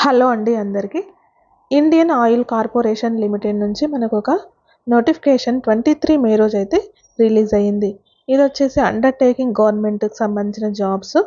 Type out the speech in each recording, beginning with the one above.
Hello అండి అందరికీ. Indian oil corporation limited నుంచి మనకు ఒక నోటిఫికేషన్ 23 మే రోజైతే రిలీజ్ అయ్యింది. ఇది వచ్చేసి అండర్టేకింగ్ గవర్నమెంట్కి సంబంధించిన జాబ్స్.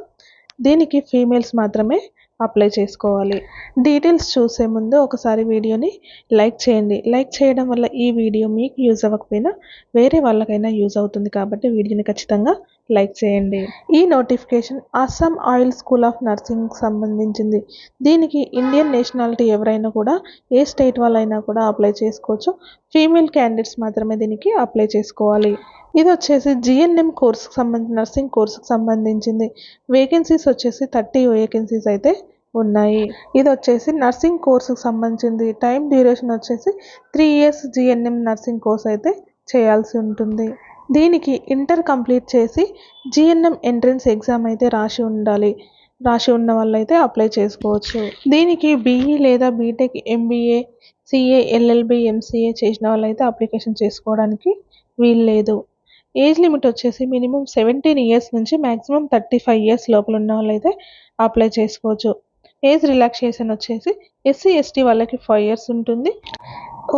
దీనికి ఫీమేల్స్ మాత్రమే అప్లై చేసుకోవాలి. డీటెయిల్స్ చూసే ముందు ఒకసారి వీడియోని లైక్ చేయండి. లైక్ చేయడం వల్ల ఈ వీడియో మీకు యూజ్ అవ్వకపోయినా వేరే వాళ్ళకైనా యూజ్ అవుతుంది కాబట్టి వీడియోని ఖచ్చితంగా లైక్ చేయండి. ఈ notification Assam oil school of నర్సింగ్కి సంబంధించింది. దీనికి ఇండియన్ నేషనాలిటీ ఎవరైనా కూడా ఏ స్టేట్ వాళ్ళైనా కూడా అప్లై చేసుకోవచ్చు. ఫీమేల్ క్యాండిడేట్స్ మాత్రమే దీనికి అప్లై చేసుకోవాలి. ఇది వచ్చేసి జిఎన్ఎం కోర్సుకి సంబంధించి నర్సింగ్ కోర్సుకి సంబంధించింది. వేకెన్సీస్ వచ్చేసి 30 వేకెన్సీస్ అయితే ఉన్నాయి. ఇది వచ్చేసి నర్సింగ్ కోర్సుకు సంబంధించింది. టైం డ్యూరేషన్ వచ్చేసి 3 ఇయర్స్ జిఎన్ఎం నర్సింగ్ కోర్స్ అయితే చేయాల్సి ఉంటుంది. దీనికి ఇంటర్ కంప్లీట్ చేసి జిఎన్ఎం ఎంట్రన్స్ ఎగ్జామ్ అయితే రాసి ఉండాలి. రాసి ఉన్న వాళ్ళైతే అప్లై చేసుకోవచ్చు. దీనికి బీఈ లేదా BTech, MBA, CA, LLB, MCA చేసిన వాళ్ళైతే అప్లికేషన్ చేసుకోవడానికి వీల్లేదు. ఏజ్ లిమిట్ వచ్చేసి మినిమం 17 ఇయర్స్ నుంచి మ్యాక్సిమం 35 ఇయర్స్ లోపల ఉన్న వాళ్ళైతే అప్లై చేసుకోవచ్చు. ఏజ్ రిలాక్సేషన్ వచ్చేసి ఎస్సీ ఎస్టీ వాళ్ళకి 5 ఇయర్స్ ఉంటుంది.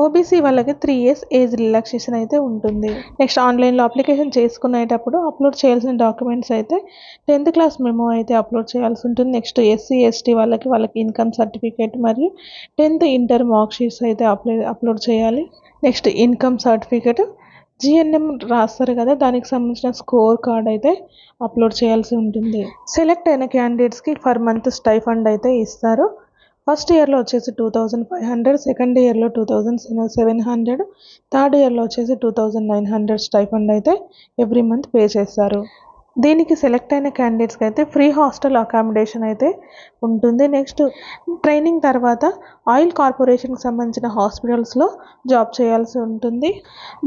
ఓబీసీ వాళ్ళకి 3 ఇయర్స్ ఏజ్ రిలాక్సేషన్ అయితే ఉంటుంది. నెక్స్ట్ ఆన్లైన్లో అప్లికేషన్ చేసుకునేటప్పుడు అప్లోడ్ చేయాల్సిన డాక్యుమెంట్స్ అయితే 10th క్లాస్ మెమో అయితే అప్లోడ్ చేయాల్సి ఉంటుంది. నెక్స్ట్ ఎస్సీ ఎస్టీ వాళ్ళకి ఇన్కమ్ సర్టిఫికేట్ మరియు 10th ఇంటర్ మార్క్ షీట్స్ అయితే అప్లోడ్ చేయాలి. నెక్స్ట్ ఇన్కమ్ సర్టిఫికేట్, జిఎన్ఎం రాస్తారు కదా దానికి సంబంధించిన స్కోర్ కార్డ్ అయితే అప్లోడ్ చేయాల్సి ఉంటుంది. సెలెక్ట్ అయిన క్యాండిడేట్స్కి పర్ మంత్ స్టైఫండ్ అయితే ఇస్తారు. ఫస్ట్ ఇయర్లో వచ్చేసి 2500, సెకండ్ ఇయర్లో 2700, థర్డ్ ఇయర్లో వచ్చేసి 2900 స్టైఫండ్ అయితే ఎవ్రీ మంత్ పే చేస్తారు. దీనికి సెలెక్ట్ అయిన క్యాండిడేట్స్కి అయితే ఫ్రీ హాస్టల్ అకామిడేషన్ అయితే ఉంటుంది. నెక్స్ట్ ట్రైనింగ్ తర్వాత ఆయిల్ కార్పొరేషన్కి సంబంధించిన హాస్పిటల్స్లో జాబ్ చేయాల్సి ఉంటుంది.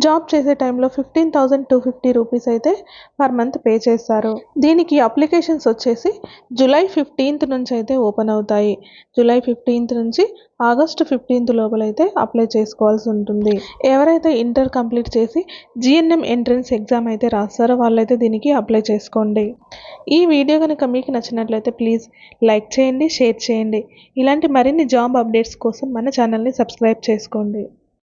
జాబ్ చేసే టైంలో 15,250 రూపీస్ అయితే పర్ మంత్ పే చేస్తారు. దీనికి అప్లికేషన్స్ వచ్చేసి జూలై 15th నుంచి అయితే ఓపెన్ అవుతాయి. జూలై 15th నుంచి ఆగస్టు 15th లోపలైతే అప్లై చేసుకోవాల్సి ఉంటుంది. ఎవరైతే ఇంటర్ కంప్లీట్ చేసి జిఎన్ఎం ఎంట్రన్స్ ఎగ్జామ్ అయితే రాస్తారో వాళ్ళైతే దీనికి అప్లై చేసుకోండి. ఈ వీడియో కనుక మీకు నచ్చినట్లయితే ప్లీజ్ లైక్ చేయండి, షేర్ చేయండి. ఇలాంటి మరిన్ని జాబ్ అప్డేట్స్ కోసం మన ఛానల్ని సబ్స్క్రైబ్ చేసుకోండి.